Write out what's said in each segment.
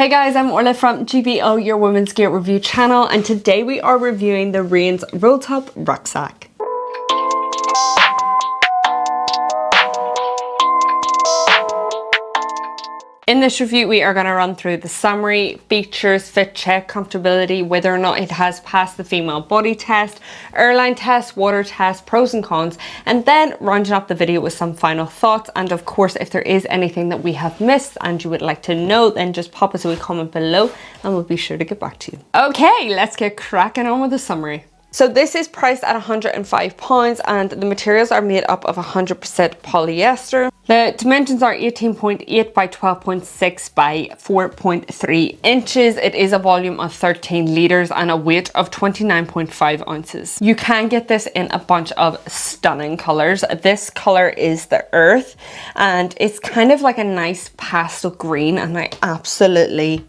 Hey guys, I'm Orla from GBO, your women's gear review channel, and today we are reviewing the Rains Rolltop Rucksack. In this review, we are going to run through the summary, features, fit check, comfortability, whether or not it has passed the female body test, airline test, water test, pros and cons, and then rounding up the video with some final thoughts. And of course, if there is anything that we have missed and you would like to know, then just pop us a wee comment below and we'll be sure to get back to you. Okay, let's get cracking on with the summary. So this is priced at £105 and the materials are made up of 100% polyester. The dimensions are 18.8 by 12.6 by 4.3 inches. It is a volume of 13 litres and a weight of 29.5 ounces. You can get this in a bunch of stunning colours. This colour is the Earth and it's kind of like a nice pastel green and I absolutely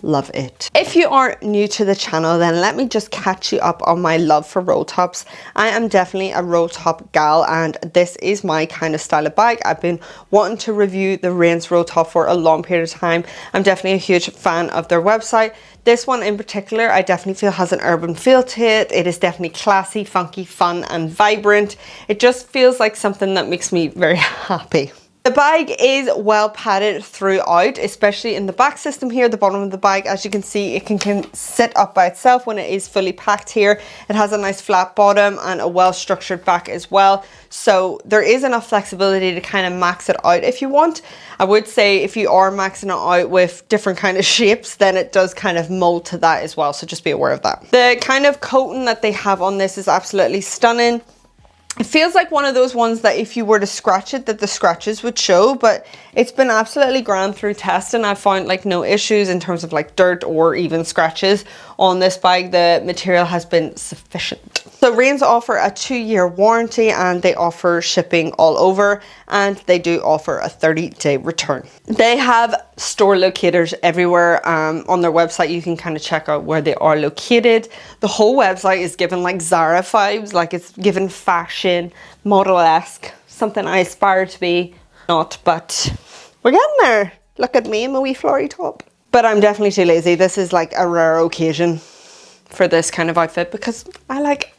love it. If you are new to the channel, then let me just catch you up on my love for roll tops. I am definitely a roll top gal and this is my kind of style of bag. I've been wanting to review the Rains Rolltop for a long period of time. I'm definitely a huge fan of their website. This one in particular, I definitely feel has an urban feel to it. It is definitely classy, funky, fun and vibrant. It just feels like something that makes me very happy. The bag is well padded throughout, especially in the back system here, the bottom of the bag. As you can see, it can sit up by itself when it is fully packed here. It has a nice flat bottom and a well structured back as well. So there is enough flexibility to kind of max it out if you want. I would say if you are maxing it out with different kind of shapes, then it does kind of mold to that as well. So just be aware of that. The kind of coating that they have on this is absolutely stunning. It feels like one of those ones that if you were to scratch it, that the scratches would show, but it's been absolutely grand through testing. I found like no issues in terms of like dirt or even scratches on this bag. The material has been sufficient. So Rains offer a 2-year warranty and they offer shipping all over and they do offer a 30-day return. They have store locators everywhere. On their website you can kind of check out where they are located. The whole website is given like Zara vibes, like it's given fashion, model-esque, something I aspire to be, not, but we're getting there. Look at me in my wee flory top. But I'm definitely too lazy. This is like a rare occasion for this kind of outfit because I like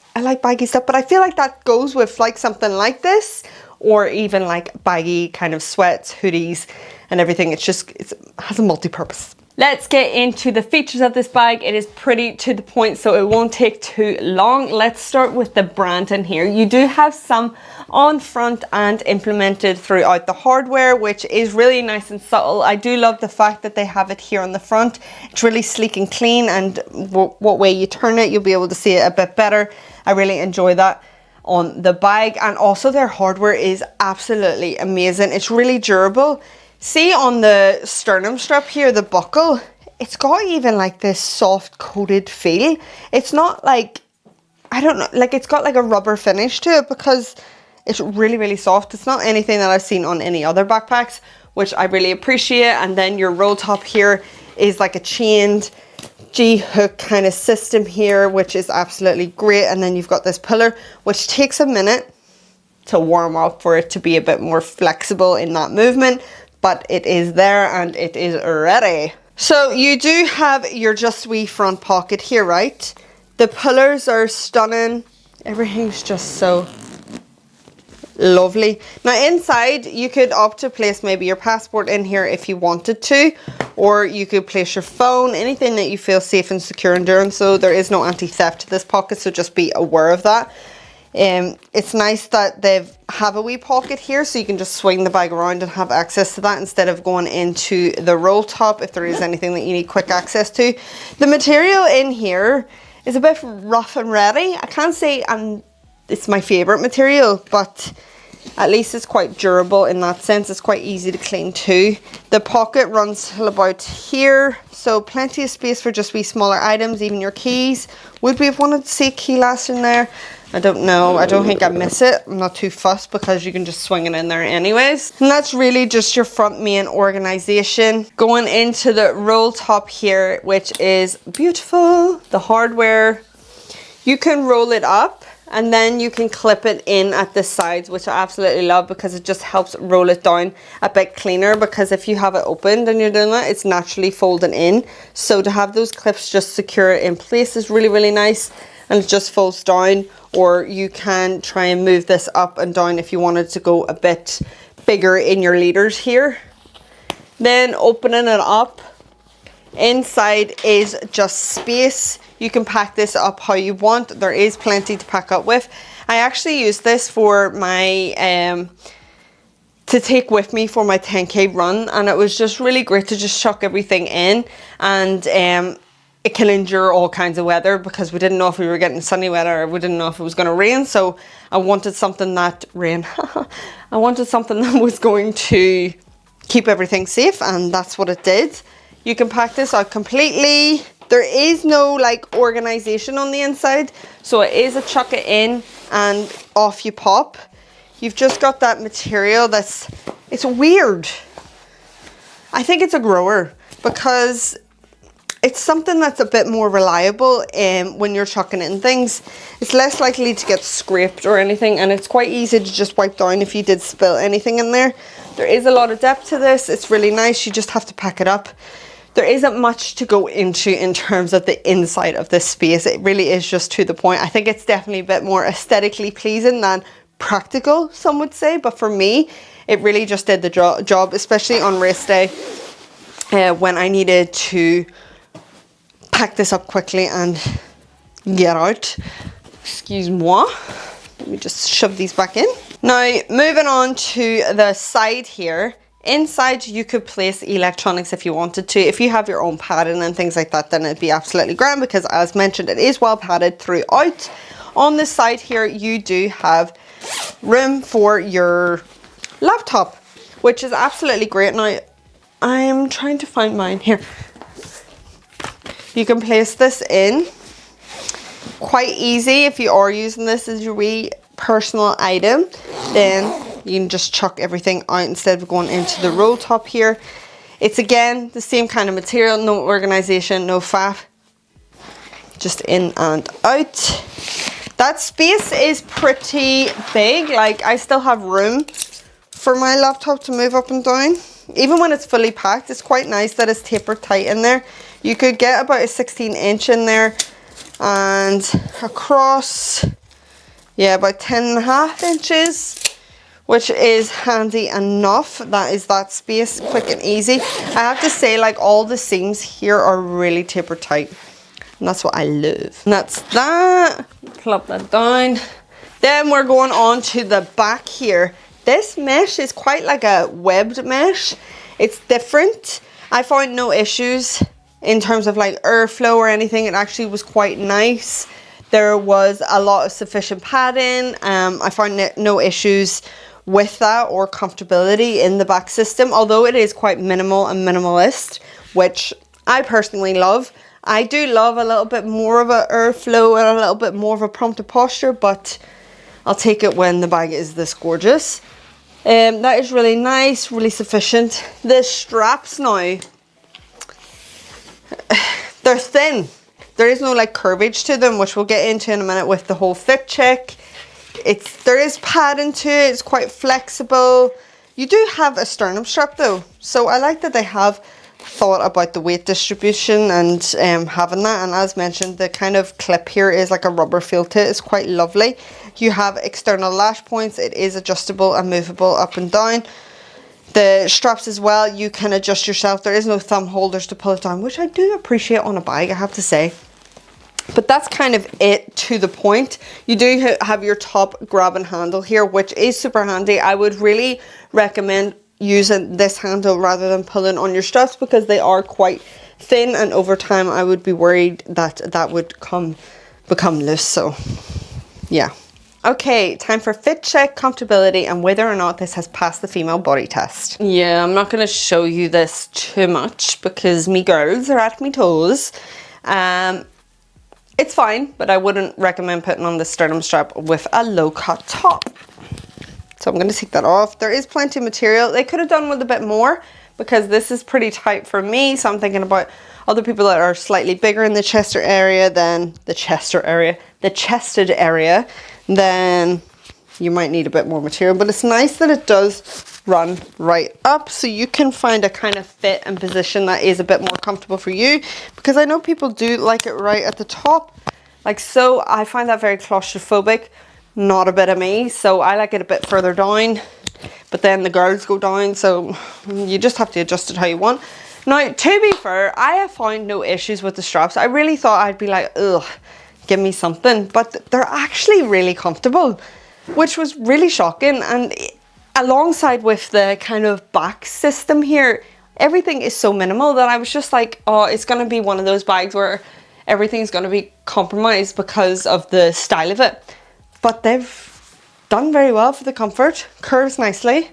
baggy stuff, but I feel like that goes with like something like this or even like baggy kind of sweats, hoodies and everything. It has a multi-purpose. Let's get into the features of this bag. It is pretty to the point, so it won't take too long. Let's start with the brand in here. You do have some on front and implemented throughout the hardware, which is really nice and subtle. I do love the fact that they have it here on the front. It's really sleek and clean, and what way you turn it, you'll be able to see it a bit better. I really enjoy that on the bag, and also their hardware is absolutely amazing. It's really durable. See on the sternum strap here, the buckle, it's got even like this soft coated feel. It's not like, I don't know, like it's got like a rubber finish to it because it's really, really soft. It's not anything that I've seen on any other backpacks, which I really appreciate. And then your roll top here is like a chained G-hook kind of system here, which is absolutely great. And then you've got this pillar, which takes a minute to warm up for it to be a bit more flexible in that movement. But it is there and it is ready. So you do have your just wee front pocket here, right? The pillars are stunning. Everything's just so lovely. Now inside you could opt to place maybe your passport in here if you wanted to, or you could place your phone, anything that you feel safe and secure in doing so. There is no anti-theft to this pocket, so just be aware of that. It's nice that they have a wee pocket here so you can just swing the bag around and have access to that instead of going into the roll top if there is anything that you need quick access to. The material in here is a bit rough and ready. I can't say it's my favorite material, but at least it's quite durable in that sense. It's quite easy to clean too. The pocket runs till about here, so plenty of space for just wee smaller items, even your keys. Would we have wanted to see a key last in there? I don't know. I don't think I miss it. I'm not too fussed because you can just swing it in there anyways. And that's really just your front main organization. Going into the roll top here, which is beautiful. The hardware, you can roll it up and then you can clip it in at the sides, which I absolutely love because it just helps roll it down a bit cleaner, because if you have it opened and you're doing that, it's naturally folding in. So to have those clips just secure it in place is really, really nice, and it just folds down. Or you can try and move this up and down if you wanted to go a bit bigger in your leaders here. Then opening it up, inside is just space. You can pack this up how you want. There is plenty to pack up with. I actually use this for my to take with me for my 10k run, and it was just really great to just chuck everything in, and it can endure all kinds of weather, because we didn't know if we were getting sunny weather or we didn't know if it was going to rain. So I wanted something that I wanted something that was going to keep everything safe, and that's what it did. You can pack this out completely. There is no like organization on the inside, so it is a chuck it in and off you pop. You've just got that material it's weird. I think it's a grower, because it's something that's a bit more reliable when you're chucking in things. It's less likely to get scraped or anything, and it's quite easy to just wipe down if you did spill anything in there. There is a lot of depth to this. It's really nice. You just have to pack it up. There isn't much to go into in terms of the inside of this space. It really is just to the point. I think it's definitely a bit more aesthetically pleasing than practical, some would say. But for me, it really just did the job, especially on race day when I needed to pack this up quickly and get out. Excuse moi. Let me just shove these back in. Now, moving on to the side here. Inside, you could place electronics if you wanted to. If you have your own padding and things like that, then it'd be absolutely grand, because as mentioned, it is well padded throughout. On the side here, you do have room for your laptop, which is absolutely great. Now, I'm trying to find mine here. You can place this in quite easy. If you are using this as your wee personal item, then you can just chuck everything out instead of going into the roll top here. It's again the same kind of material, no organization, no faff, just in and out. That space is pretty big. Like, I still have room for my laptop to move up and down. Even when it's fully packed, it's quite nice that it's tapered tight in there. You could get about a 16-inch in there, and across, yeah, about 10.5 inches, which is handy enough. That is that space, quick and easy. I have to say, like, all the seams here are really tapered tight, and that's what I love. And that's that. Plop that down. Then we're going on to the back here. This mesh is quite like a webbed mesh. It's different. I found no issues in terms of like airflow or anything. It actually was quite nice. There was a lot of sufficient padding. I found no issues with that or comfortability in the back system, although it is quite minimal and minimalist, which I personally love. I do love a little bit more of an airflow and a little bit more of a prompted posture, but I'll take it when the bag is this gorgeous. That is really nice, really sufficient. The straps now, they're thin. There is no like curvage to them, which we'll get into in a minute with the whole fit check. There is padding to it. It's quite flexible. You do have a sternum strap though, so I like that they have thought about the weight distribution and having that. And as mentioned, the kind of clip here is like a rubber feel to it. It's quite lovely. You have external lash points. It is adjustable and movable up and down. The straps as well, you can adjust yourself. There is no thumb holders to pull it down, which I do appreciate on a bag, I have to say. But that's kind of it to the point. You do have your top grab and handle here, which is super handy. I would really recommend using this handle rather than pulling on your straps, because they are quite thin, and over time I would be worried that that would become loose. So yeah. Okay, time for fit check, comfortability, and whether or not this has passed the female body test. Yeah, I'm not going to show you this too much because me girls are at me toes. It's fine, but I wouldn't recommend putting on the sternum strap with a low cut top. So I'm going to take that off. There is plenty of material. They could have done with a bit more because this is pretty tight for me. So I'm thinking about other people that are slightly bigger in the chested area than the chested area then you might need a bit more material, but it's nice that it does run right up, so you can find a kind of fit and position that is a bit more comfortable for you, because I know people do like it right at the top, like so. I find that very claustrophobic, not a bit of me, so I like it a bit further down, but then the girls go down, so you just have to adjust it how you want. Now, to be fair, I have found no issues with the straps. I really thought I'd be like, ugh, give me something, but they're actually really comfortable, which was really shocking. And alongside with the kind of back system here, everything is so minimal that I was just like, oh, it's going to be one of those bags where everything's going to be compromised because of the style of it. But they've done very well for the comfort, curves nicely.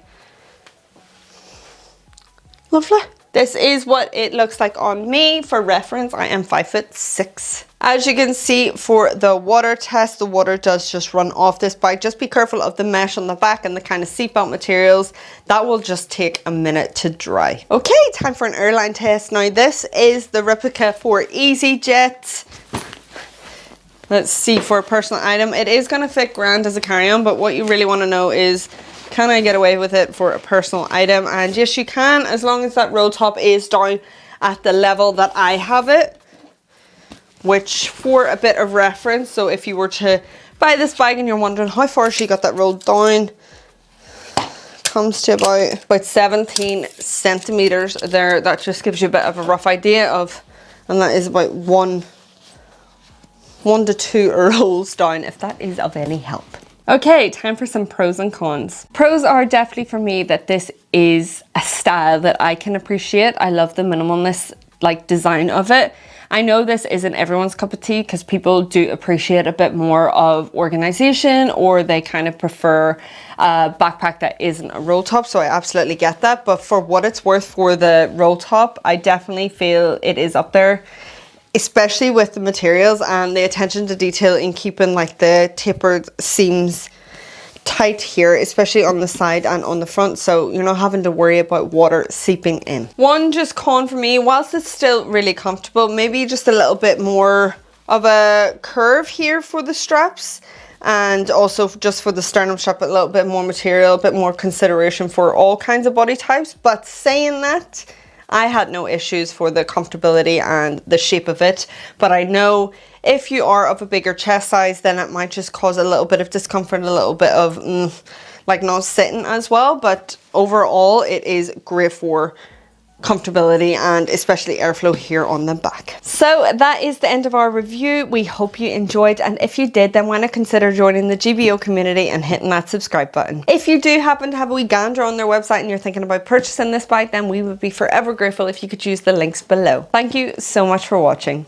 Lovely. This is what it looks like on me. For reference, I am 5'6". As you can see, for the water test, the water does just run off this bag. Just be careful of the mesh on the back and the kind of seatbelt materials. That will just take a minute to dry. Okay, time for an airline test. Now, this is the replica for EasyJet. Let's see, for a personal item, it is going to fit grand as a carry-on, but what you really want to know is, can I get away with it for a personal item? And yes, you can, as long as that roll top is down at the level that I have it. Which, for a bit of reference, so if you were to buy this bag and you're wondering how far she got that rolled down, comes to about 17 centimeters there. That just gives you a bit of a rough idea of, and that is about one to two rolls down, if that is of any help. Okay, time for some pros and cons. Pros are definitely for me that this is a style that I can appreciate. I love the minimalness, like, design of it. I know this isn't everyone's cup of tea, because people do appreciate a bit more of organization, or they kind of prefer a backpack that isn't a roll top, so I absolutely get that. But for what it's worth for the roll top, I definitely feel it is up there, especially with the materials and the attention to detail in keeping like the tapered seams tight here, especially on the side and on the front, so you're not having to worry about water seeping in. One just con for me, whilst it's still really comfortable, maybe just a little bit more of a curve here for the straps, and also just for the sternum strap, a little bit more material, a bit more consideration for all kinds of body types. But saying that, I had no issues for the comfortability and the shape of it, but I know if you are of a bigger chest size, then it might just cause a little bit of discomfort, a little bit of like not sitting as well. But overall, it is great for comfortability and especially airflow here on the back. So that is the end of our review. We hope you enjoyed, and if you did, then why not consider joining the GBO community and hitting that subscribe button. If you do happen to have a wee gander on their website and you're thinking about purchasing this bag, then we would be forever grateful if you could use the links below. Thank you so much for watching.